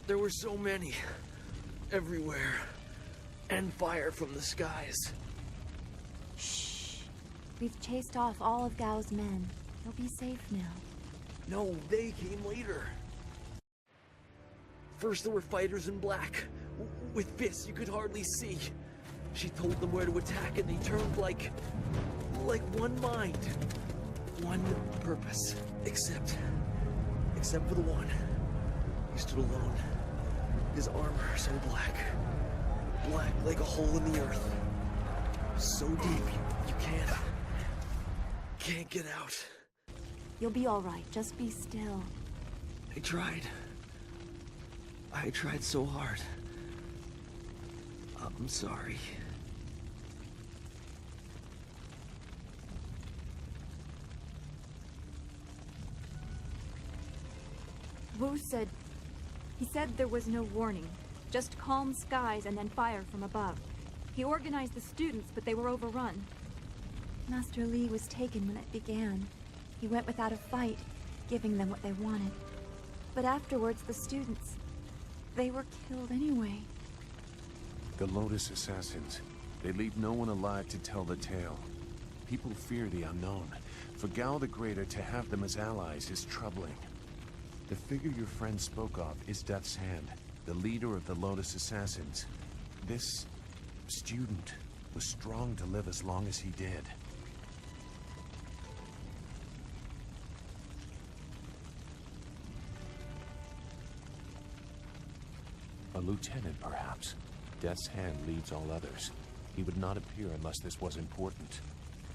There were so many. Everywhere. And fire from the skies. Shh. We've chased off all of Gao's men. He'll be safe now. No, they came later. First there were fighters in black. With fists you could hardly see. She told them where to attack and they turned like one mind. One purpose. Except for the one. He stood alone. His armor so black. Black like a hole in the earth. So deep, you can't get out. You'll be all right. Just be still. I tried so hard. I'm sorry. Wu said... He said there was no warning. Just calm skies and then fire from above. He organized the students, but they were overrun. Master Li was taken when it began. He went without a fight, giving them what they wanted. But afterwards, the students... they were killed anyway. The Lotus Assassins. They leave no one alive to tell the tale. People fear the unknown. For Gao the Greater to have them as allies is troubling. The figure your friend spoke of is Death's Hand, the leader of the Lotus Assassins. This student was strong to live as long as he did. A lieutenant, perhaps. Death's Hand leads all others. He would not appear unless this was important.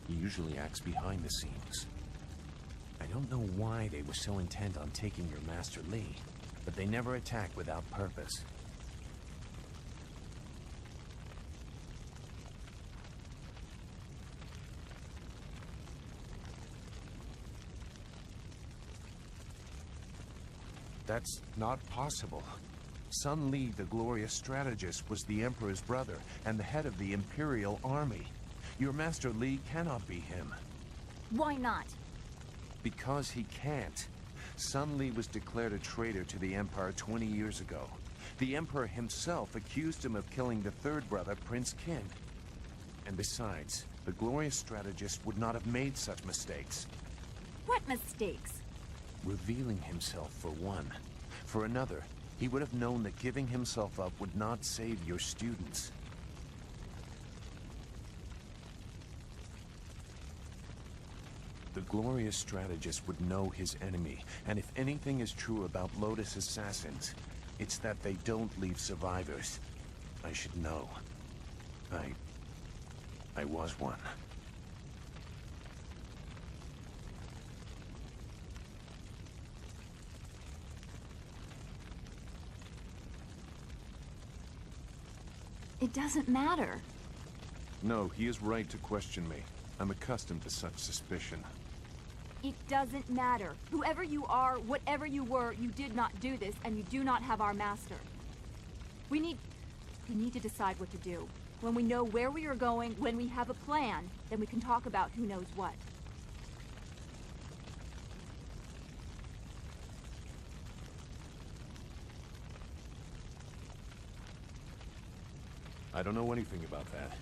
He usually acts behind the scenes. I don't know why they were so intent on taking your Master Li, but they never attack without purpose. That's not possible. Sun Li, the glorious strategist, was the Emperor's brother and the head of the Imperial Army. Your Master Li cannot be him. Why not? Because he can't. Sun Li was declared a traitor to the Empire 20 years ago. The Emperor himself accused him of killing the third brother, Prince Qin. And besides, the glorious strategist would not have made such mistakes. What mistakes? Revealing himself, for one. For another, he would have known that giving himself up would not save your students. The glorious strategist would know his enemy, and if anything is true about Lotus Assassins, it's that they don't leave survivors. I should know. I was one. It doesn't matter. No, he is right to question me. I'm accustomed to such suspicion. It doesn't matter. Whoever you are, whatever you were, you did not do this, and you do not have our master. We need to decide what to do. When we know where we are going, when we have a plan, then we can talk about who knows what. I don't know anything about that.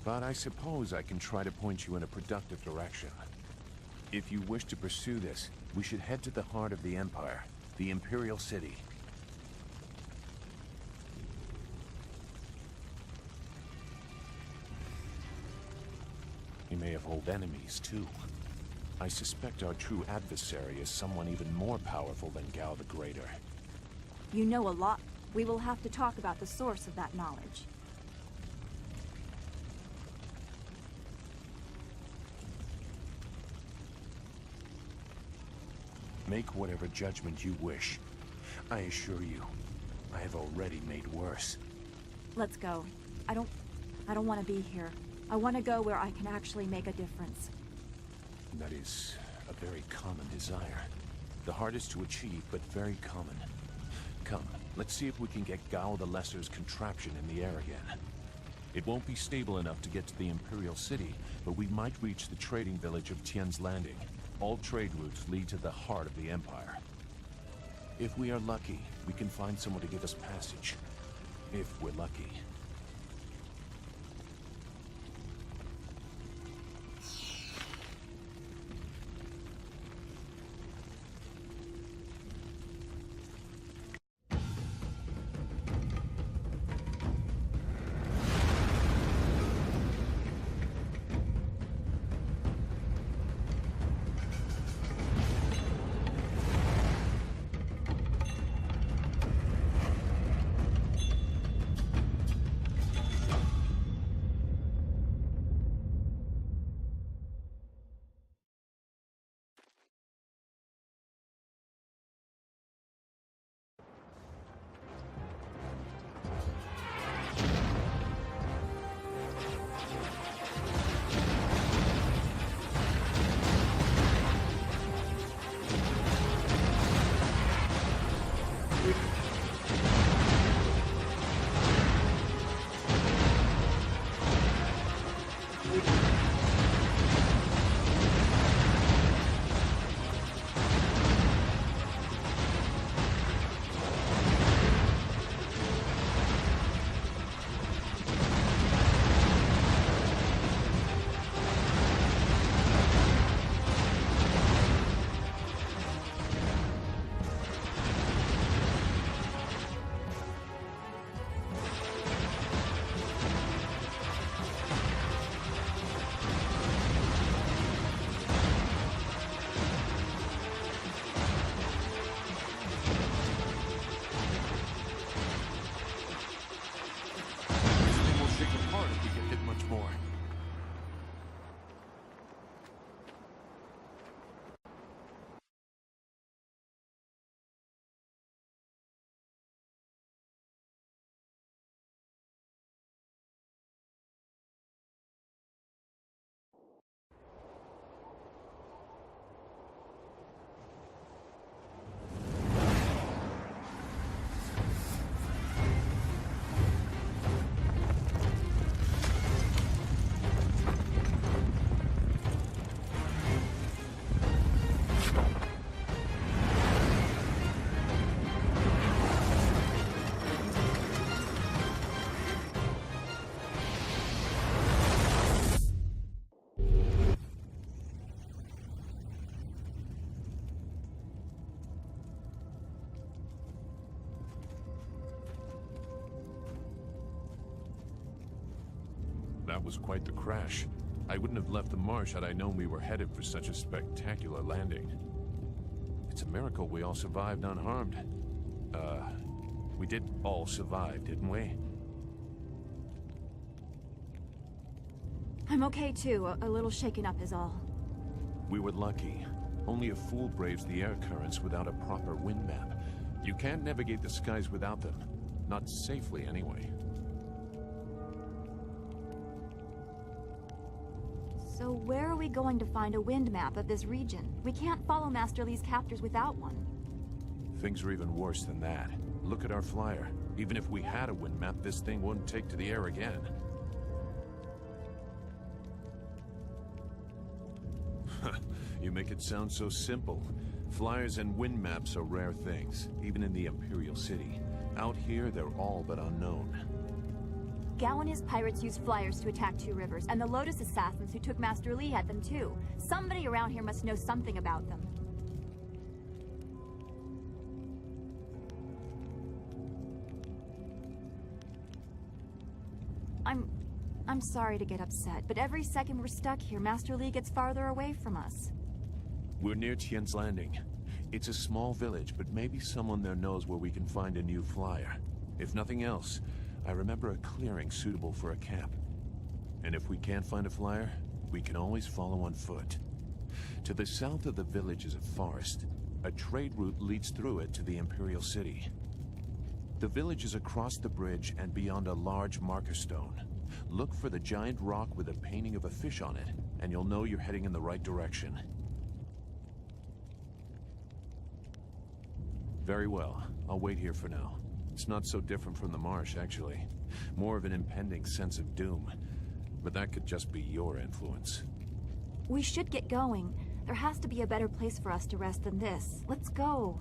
But I suppose I can try to point you in a productive direction. If you wish to pursue this, we should head to the heart of the Empire, the Imperial City. He may have old enemies, too. I suspect our true adversary is someone even more powerful than Gao the Greater. You know a lot. We will have to talk about the source of that knowledge. Make whatever judgment you wish. I assure you, I have already made worse. Let's go. I don't want to be here. I want to go where I can actually make a difference. That is a very common desire. The hardest to achieve, but very common. Come, let's see if we can get Gao the Lesser's contraption in the air again. It won't be stable enough to get to the Imperial City, but we might reach the trading village of Tian's Landing. All trade routes lead to the heart of the Empire. If we are lucky, we can find someone to give us passage. If we're lucky. That was quite the crash. I wouldn't have left the marsh had I known we were headed for such a spectacular landing. It's a miracle we all survived unharmed. We did all survive, didn't we? I'm okay too, a little shaken up is all. We were lucky. Only a fool braves the air currents without a proper wind map. You can't navigate the skies without them. Not safely, anyway. So where are we going to find a wind map of this region? We can't follow Master Li's captors without one. Things are even worse than that. Look at our flyer. Even if we had a wind map, this thing wouldn't take to the air again. You make it sound so simple. Flyers and wind maps are rare things, even in the Imperial City. Out here, they're all but unknown. Gao and his pirates used flyers to attack Two Rivers, and the Lotus assassins who took Master Li had them too. Somebody around here must know something about them. I'm sorry to get upset, but every second we're stuck here, Master Li gets farther away from us. We're near Tien's Landing. It's a small village, but maybe someone there knows where we can find a new flyer. If nothing else, I remember a clearing suitable for a camp. And if we can't find a flyer, we can always follow on foot. To the south of the village is a forest. A trade route leads through it to the Imperial City. The village is across the bridge and beyond a large marker stone. Look for the giant rock with a painting of a fish on it, and you'll know you're heading in the right direction. Very well. I'll wait here for now. It's not so different from the marsh, actually. More of an impending sense of doom. But that could just be your influence. We should get going. There has to be a better place for us to rest than this. Let's go.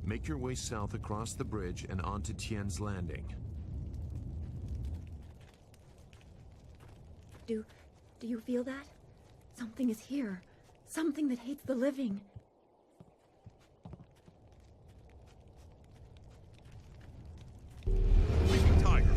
Make your way south across the bridge and onto Tien's Landing. Do you feel that? Something is here. Something that hates the living. Leaping Tiger!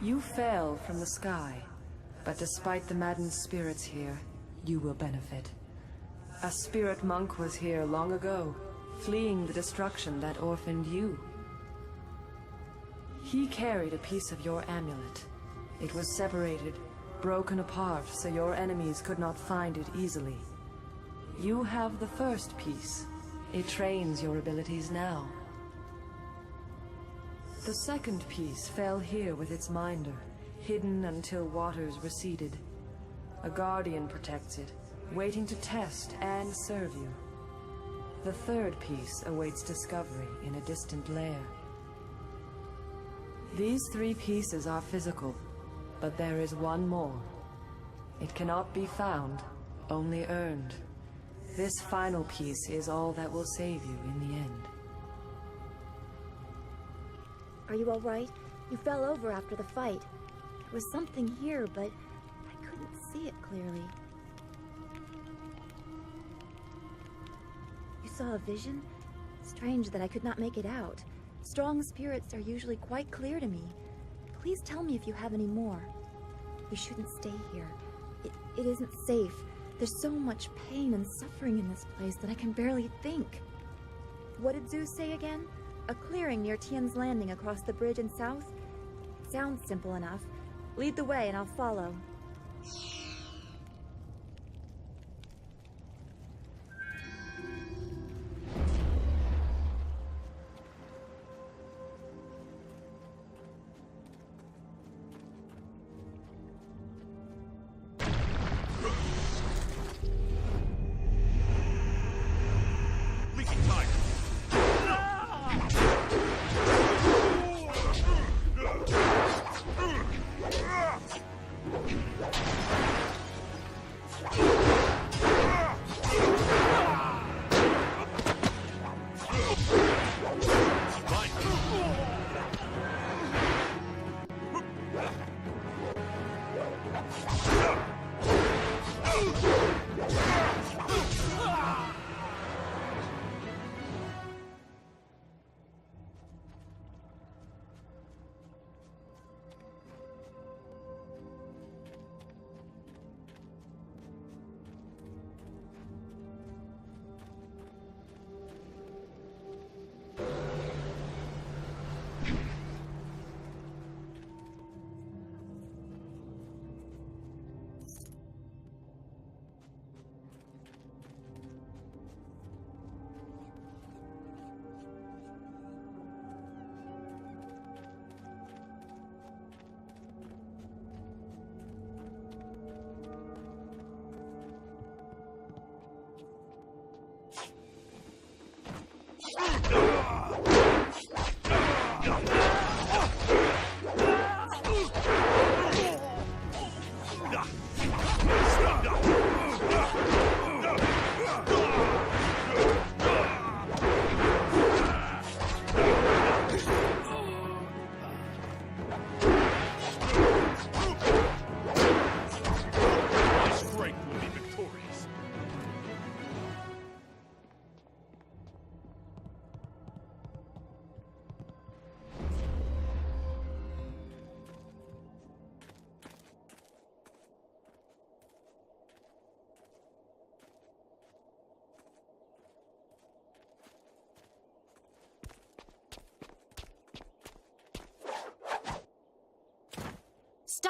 You fell from the sky, but despite the maddened spirits here, you will benefit. A spirit monk was here long ago, fleeing the destruction that orphaned you. He carried a piece of your amulet. It was separated, broken apart, so your enemies could not find it easily. You have the first piece. It trains your abilities now. The second piece fell here with its minder, hidden until waters receded. A guardian protects it, waiting to test and serve you. The third piece awaits discovery in a distant lair. These 3 pieces are physical, but there is one more. It cannot be found, only earned. This final piece is all that will save you in the end. Are you all right? You fell over after the fight. There was something here, but I couldn't see it clearly. You saw a vision? Strange that I could not make it out. Strong spirits are usually quite clear to me. Please tell me if you have any more. We shouldn't stay here. It isn't safe. There's so much pain and suffering in this place that I can barely think. What did Zeus say again? A clearing near Tien's Landing across the bridge and south? Sounds simple enough. Lead the way and I'll follow.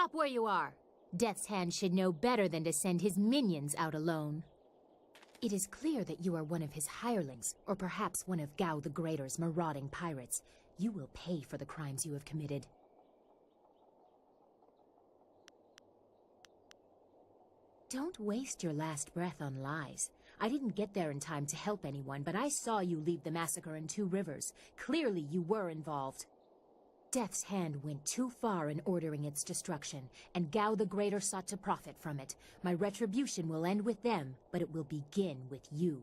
Stop where you are! Death's Hand should know better than to send his minions out alone. It is clear that you are one of his hirelings, or perhaps one of Gao the Greater's marauding pirates. You will pay for the crimes you have committed. Don't waste your last breath on lies. I didn't get there in time to help anyone, but I saw you lead the massacre in Two Rivers. Clearly you were involved. Death's Hand went too far in ordering its destruction, and Gao the Greater sought to profit from it. My retribution will end with them, but it will begin with you.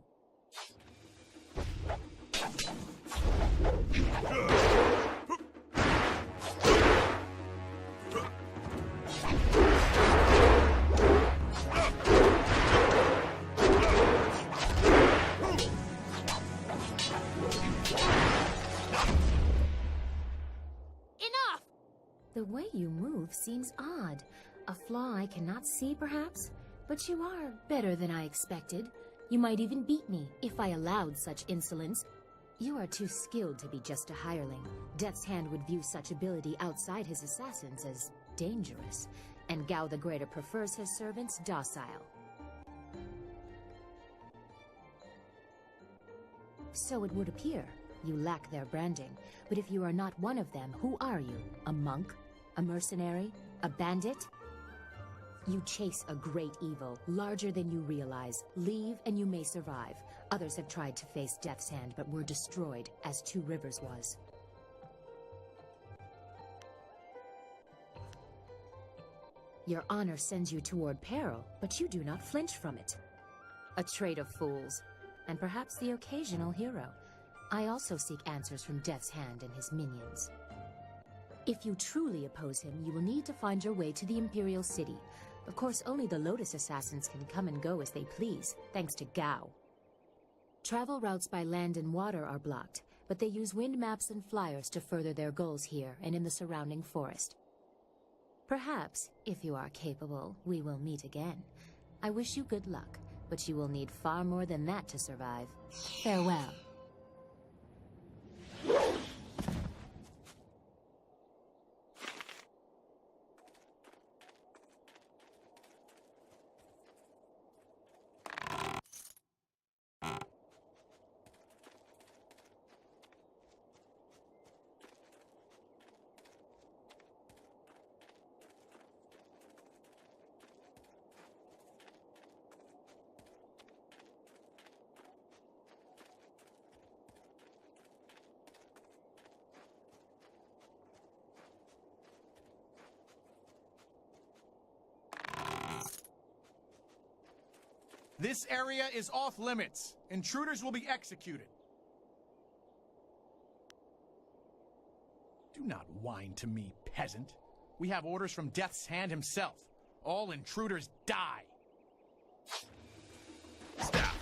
The way you move seems odd. A flaw I cannot see, perhaps? But you are better than I expected. You might even beat me, if I allowed such insolence. You are too skilled to be just a hireling. Death's Hand would view such ability outside his assassins as dangerous, and Gao the Greater prefers his servants docile. So it would appear. You lack their branding, but if you are not one of them, who are you? A monk? A mercenary? A bandit? You chase a great evil, larger than you realize. Leave and you may survive. Others have tried to face Death's Hand, but were destroyed, as Two Rivers was. Your honor sends you toward peril, but you do not flinch from it. A trait of fools, and perhaps the occasional hero. I also seek answers from Death's Hand and his minions. If you truly oppose him, you will need to find your way to the Imperial City. Of course, only the Lotus Assassins can come and go as they please, thanks to Gao. Travel routes by land and water are blocked, but they use wind maps and flyers to further their goals here and in the surrounding forest. Perhaps, if you are capable, we will meet again. I wish you good luck, but you will need far more than that to survive. Farewell. This area is off limits. Intruders will be executed. Do not whine to me, peasant. We have orders from Death's Hand himself. All intruders die. Stop.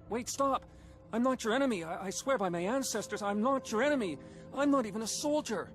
Wait, stop! I'm not your enemy. I swear by my ancestors, I'm not your enemy. I'm not even a soldier.